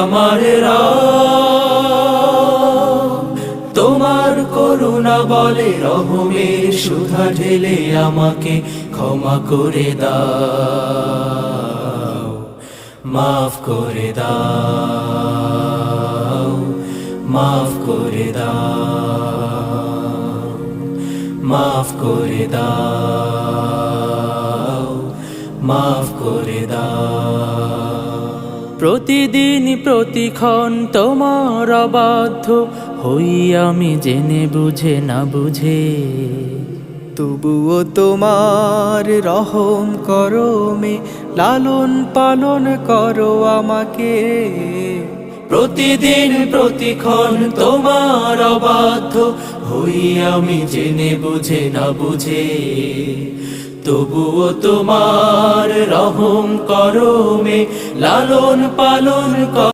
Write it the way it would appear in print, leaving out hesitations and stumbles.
আমার রব, তোমার করুণা বলে রহমের সুধা ঢেলে আমাকে ক্ষমা করে দাও, মাফ করে দাও, মাফ করে দাও, মাফ করে দাও, মাফ করে দাও। প্রতিদিন প্রতিক্ষণ তোমার অবাধ্য হই আমি, জেনে বুঝে না বুঝে, তবুও তোমার রহম করমে লালন পালন করো আমাকে। প্রতিদিন প্রতিক্ষণ তোমার অবাধ্য হই আমি, জেনে বুঝে না বুঝে, তবুও তোমার রহম করমে লালন পালন